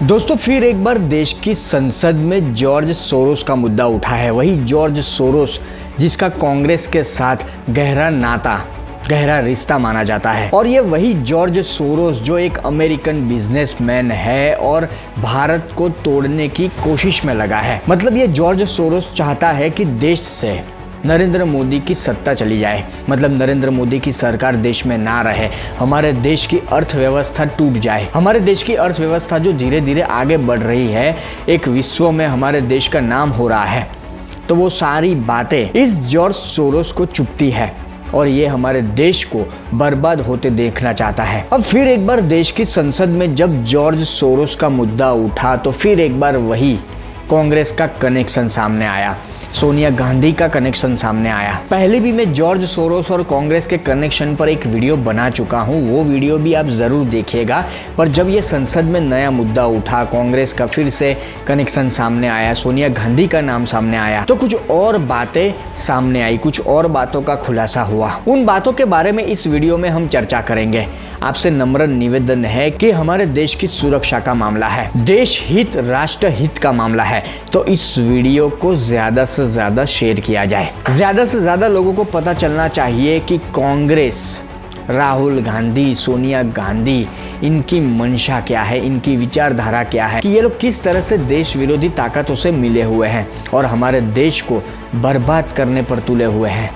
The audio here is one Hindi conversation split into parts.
दोस्तों फिर एक बार देश की संसद में जॉर्ज सोरोस का मुद्दा उठा है। वही जॉर्ज सोरोस जिसका कांग्रेस के साथ गहरा रिश्ता माना जाता है। और ये वही जॉर्ज सोरोस जो एक अमेरिकन बिजनेसमैन है और भारत को तोड़ने की कोशिश में लगा है। मतलब ये जॉर्ज सोरोस चाहता है कि देश से नरेंद्र मोदी की सत्ता चली जाए, मतलब नरेंद्र मोदी की सरकार देश में ना रहे, हमारे देश की अर्थव्यवस्था टूट जाए। हमारे देश की अर्थव्यवस्था जो धीरे धीरे आगे बढ़ रही है, एक विश्व में हमारे देश का नाम हो रहा है, तो वो सारी बातें इस जॉर्ज सोरोस को चुभती है और ये हमारे देश को बर्बाद होते देखना चाहता है। अब फिर एक बार देश की संसद में जब जॉर्ज सोरोस का मुद्दा उठा तो फिर एक बार वही कांग्रेस का कनेक्शन सामने आया, सोनिया गांधी का कनेक्शन सामने आया। पहले भी मैं जॉर्ज सोरोस और कांग्रेस के कनेक्शन पर एक वीडियो बना चुका हूं, वो वीडियो भी आप जरूर देखिएगा। पर जब ये संसद में नया मुद्दा उठा, कांग्रेस का फिर से कनेक्शन सामने आया, सोनिया गांधी का नाम सामने आया, तो कुछ और बातें सामने आई, कुछ और बातों का खुलासा हुआ। उन बातों के बारे में इस वीडियो में हम चर्चा करेंगे। आपसे नम्र निवेदन है कि हमारे देश की सुरक्षा का मामला है, देश हित, राष्ट्र हित का मामला है, तो इस वीडियो को ज्यादा से ज्यादा शेयर किया जाए। ज्यादा से ज्यादा लोगों को पता चलना चाहिए कि कांग्रेस, राहुल गांधी, सोनिया गांधी, इनकी मंशा क्या है, इनकी विचारधारा क्या है, कि ये लोग किस तरह से देश विरोधी ताकतों से मिले हुए हैं और हमारे देश को बर्बाद करने पर तुले हुए हैं।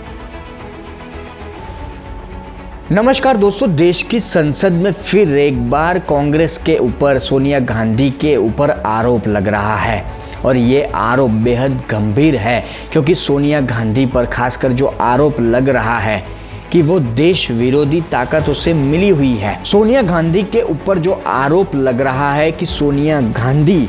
नमस्कार दोस्तों, देश की संसद में फिर एक बार कांग्रेस के ऊपर, सोनिया गांधी के ऊपर आरोप लग रहा है और ये आरोप बेहद गंभीर है, क्योंकि सोनिया गांधी पर खासकर जो आरोप लग रहा है कि वो देश विरोधी ताकतों से मिली हुई है। सोनिया गांधी के ऊपर जो आरोप लग रहा है कि Sonia Gandhi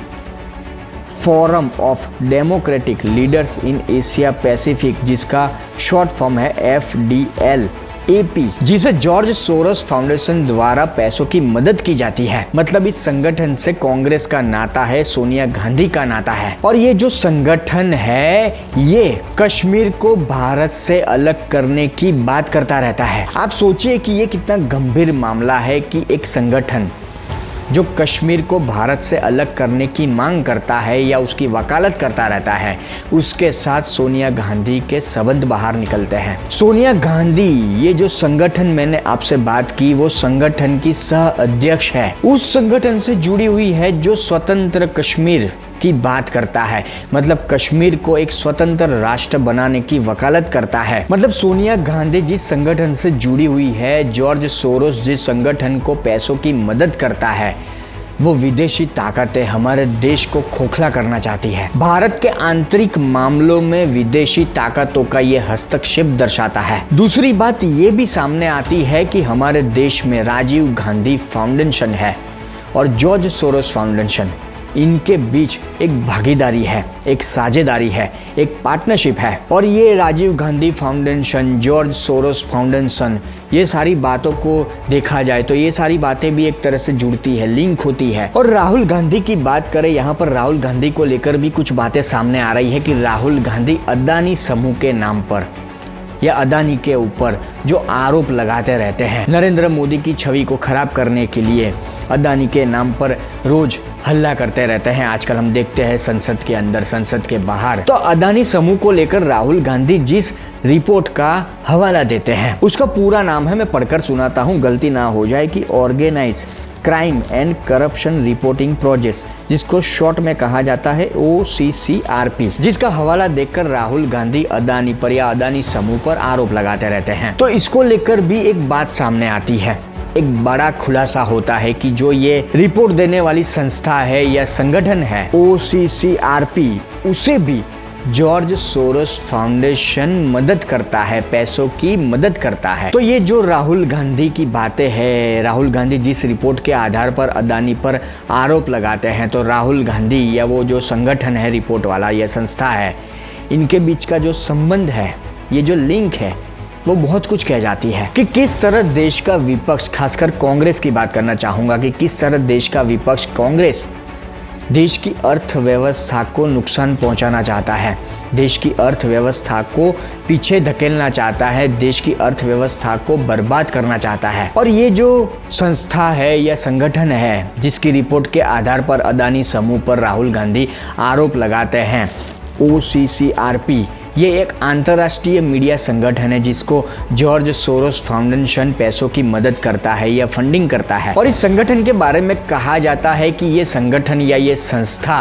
forum of democratic leaders in Asia Pacific, जिसका शॉर्ट फॉर्म है FDL AP, जिसे जॉर्ज सोरोस फाउंडेशन द्वारा पैसों की मदद की जाती है। मतलब इस संगठन से कांग्रेस का नाता है, सोनिया गांधी का नाता है। और ये जो संगठन है, ये कश्मीर को भारत से अलग करने की बात करता रहता है। आप सोचिए कि ये कितना गंभीर मामला है कि एक संगठन जो कश्मीर को भारत से अलग करने की मांग करता है या उसकी वकालत करता रहता है, उसके साथ सोनिया गांधी के संबंध बाहर निकलते हैं। सोनिया गांधी, ये जो संगठन मैंने आपसे बात की, वो संगठन की सह अध्यक्ष है, उस संगठन से जुड़ी हुई है जो स्वतंत्र कश्मीर की बात करता है, मतलब कश्मीर को एक स्वतंत्र राष्ट्र बनाने की वकालत करता है। मतलब सोनिया गांधी जिस संगठन से जुड़ी हुई है, जॉर्ज सोरोस जिस संगठन को पैसों की मदद करता है, वो विदेशी ताकतें हमारे देश को खोखला करना चाहती है। भारत के आंतरिक मामलों में विदेशी ताकतों का ये हस्तक्षेप दर्शाता है। दूसरी बात ये भी सामने आती है कि हमारे देश में राजीव गांधी फाउंडेशन है और जॉर्ज सोरोस फाउंडेशन, इनके बीच एक भागीदारी है, एक साझेदारी है, एक पार्टनरशिप है। और ये Rajiv Gandhi foundation, George Soros foundation, ये सारी बातों को देखा जाए तो ये सारी बातें भी एक तरह से जुड़ती है, लिंक होती है। और राहुल गांधी की बात करें, यहाँ पर राहुल गांधी को लेकर भी कुछ बातें सामने आ रही है कि राहुल गांधी अदानी समूह के नाम पर या अदानी के ऊपर जो आरोप लगाते रहते हैं, नरेंद्र मोदी की छवि को खराब करने के लिए अदानी के नाम पर रोज हल्ला करते रहते हैं। आजकल हम देखते हैं संसद के अंदर, संसद के बाहर। तो अदानी समूह को लेकर राहुल गांधी जिस रिपोर्ट का हवाला देते हैं, उसका पूरा नाम है, मैं पढ़कर सुनाता हूँ, गलती ना हो जाए, कि organise crime and corruption reporting project, जिसको शॉर्ट में कहा जाता है OCCRP, जिसका हवाला देकर राहुल गांधी अदानी पर या अदानी समूह पर आरोप लगाते रहते हैं। तो इसको लेकर भी एक बात सामने आती है, एक बड़ा खुलासा होता है कि जो ये रिपोर्ट देने वाली संस्था है या संगठन है OCCRP, उसे भी जॉर्ज सोरोस फाउंडेशन मदद करता है, पैसों की मदद करता है। तो ये जो राहुल गांधी की बातें हैं, राहुल गांधी जिस रिपोर्ट के आधार पर अदानी पर आरोप लगाते हैं, तो राहुल गांधी या वो जो संगठन है रिपोर्ट वाला, यह संस्था है, इनके बीच का जो संबंध है, ये जो लिंक है, वो बहुत कुछ कह जाती है कि किस तरह देश का विपक्ष, खासकर कांग्रेस की बात करना चाहूंगा कि किस तरह देश का विपक्ष कांग्रेस देश की अर्थव्यवस्था को नुकसान पहुंचाना चाहता है, देश की अर्थव्यवस्था को पीछे धकेलना चाहता है, देश की अर्थव्यवस्था को बर्बाद करना चाहता है। और ये जो संस्था है या संगठन है जिसकी रिपोर्ट के आधार पर अदानी समूह पर राहुल गांधी आरोप लगाते हैं, OCCRP, ये एक अंतर्राष्ट्रीय मीडिया संगठन है जिसको जॉर्ज सोरोस फाउंडेशन पैसों की मदद करता है या फंडिंग करता है। और इस संगठन के बारे में कहा जाता है कि ये संगठन या ये संस्था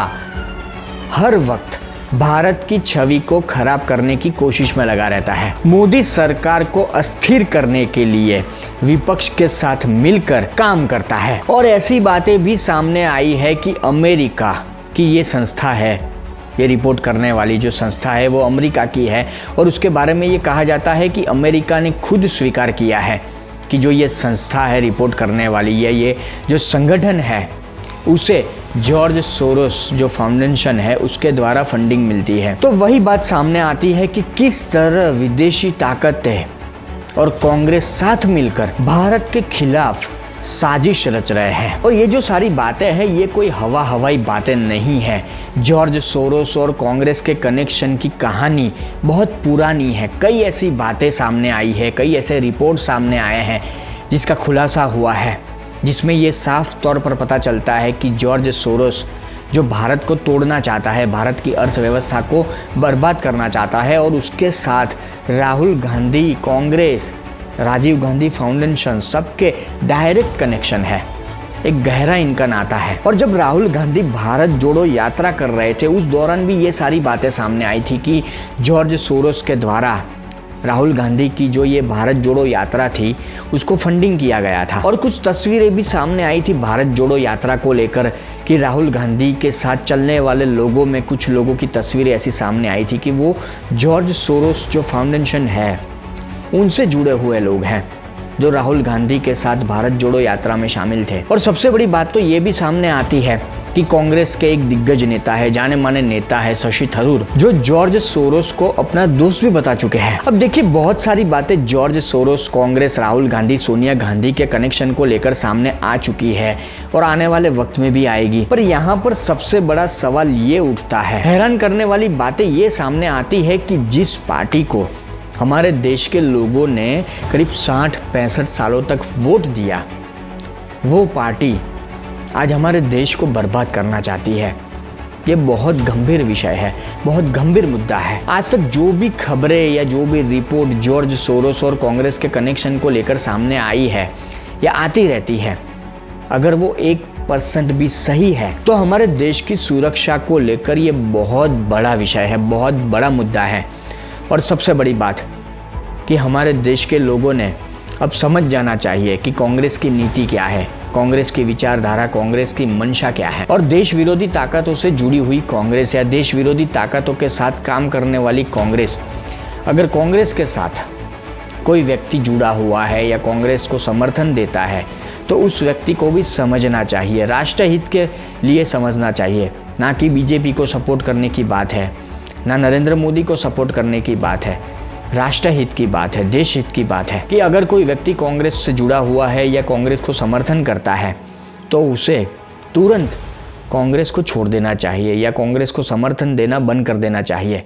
हर वक्त भारत की छवि को खराब करने की कोशिश में लगा रहता है। मोदी सरकार को अस्थिर करने के लिए विपक्ष के साथ मिलकर काम करता है। और ऐसी बातें भी सामने आई है कि अमेरिका की ये संस्था है, ये रिपोर्ट करने वाली जो संस्था है वो अमेरिका की है। और उसके बारे में ये कहा जाता है कि अमेरिका ने खुद स्वीकार किया है कि जो ये संस्था है रिपोर्ट करने वाली, ये जो संगठन है उसे जॉर्ज सोरोस जो फाउंडेशन है उसके द्वारा फंडिंग मिलती है। तो वही बात सामने आती है कि किस तरह विदेशी ताकतें और कांग्रेस साथ मिलकर भारत के खिलाफ साजिश रच रहे हैं। और ये जो सारी बातें हैं ये कोई हवाई बातें नहीं है। जॉर्ज सोरोस और कांग्रेस के कनेक्शन की कहानी बहुत पुरानी है। कई ऐसी बातें सामने आई है, कई ऐसे रिपोर्ट सामने आए हैं जिसका खुलासा हुआ है, जिसमें ये साफ तौर पर पता चलता है कि जॉर्ज सोरोस जो भारत को तोड़ना चाहता है, भारत की अर्थव्यवस्था को बर्बाद करना चाहता है, और उसके साथ राहुल गांधी, कांग्रेस, राजीव गांधी फाउंडेशन, सबके डायरेक्ट कनेक्शन है, एक गहरा इनका नाता है। और जब राहुल गांधी भारत जोड़ो यात्रा कर रहे थे उस दौरान भी ये सारी बातें सामने आई थी कि जॉर्ज सोरोस के द्वारा राहुल गांधी की जो ये भारत जोड़ो यात्रा थी उसको फंडिंग किया गया था। और कुछ तस्वीरें भी सामने आई थी भारत जोड़ो यात्रा को लेकर कि राहुल गांधी के साथ चलने वाले लोगों में कुछ लोगों की तस्वीरें ऐसी सामने आई थी कि वो जॉर्ज सोरोस जो फाउंडेशन है उनसे जुड़े हुए लोग हैं जो राहुल गांधी के साथ भारत जोड़ो यात्रा में शामिल थे। और सबसे बड़ी बात तो ये भी सामने आती है कि कांग्रेस के एक दिग्गज नेता है, जाने माने नेता है शशि थरूर, जो जॉर्ज सोरोस को अपना दोस्त भी बता चुके हैं। अब देखिए बहुत सारी बातें जॉर्ज सोरोस, कांग्रेस, राहुल गांधी, सोनिया गांधी के कनेक्शन को लेकर सामने आ चुकी है और आने वाले वक्त में भी आएगी। पर यहाँ पर सबसे बड़ा सवाल ये उठता है, हैरान करने वाली बातें ये सामने आती है कि जिस पार्टी को हमारे देश के लोगों ने करीब 60-65 सालों तक वोट दिया, वो पार्टी आज हमारे देश को बर्बाद करना चाहती है। ये बहुत गंभीर विषय है, बहुत गंभीर मुद्दा है। आज तक जो भी खबरें या जो भी रिपोर्ट जॉर्ज सोरोस और कांग्रेस के कनेक्शन को लेकर सामने आई है या आती रहती है, अगर वो 1% भी सही है तो हमारे देश की सुरक्षा को लेकर ये बहुत बड़ा विषय है, बहुत बड़ा मुद्दा है। और सबसे बड़ी बात कि हमारे देश के लोगों ने अब समझ जाना चाहिए कि कांग्रेस की नीति क्या है, कांग्रेस की विचारधारा, कांग्रेस की मंशा क्या है। और देश विरोधी ताकतों से जुड़ी हुई कांग्रेस या देश विरोधी ताकतों के साथ काम करने वाली कांग्रेस, अगर कांग्रेस के साथ कोई व्यक्ति जुड़ा हुआ है या कांग्रेस को समर्थन देता है तो उस व्यक्ति को भी समझना चाहिए, राष्ट्रहित के लिए समझना चाहिए, ना कि बीजेपी को सपोर्ट करने की बात है, ना नरेंद्र मोदी को सपोर्ट करने की बात है। राष्ट्रहित की बात है, देश हित की बात है कि अगर कोई व्यक्ति कांग्रेस से जुड़ा हुआ है या कांग्रेस को समर्थन करता है तो उसे तुरंत कांग्रेस को छोड़ देना चाहिए या कांग्रेस को समर्थन देना बंद कर देना चाहिए।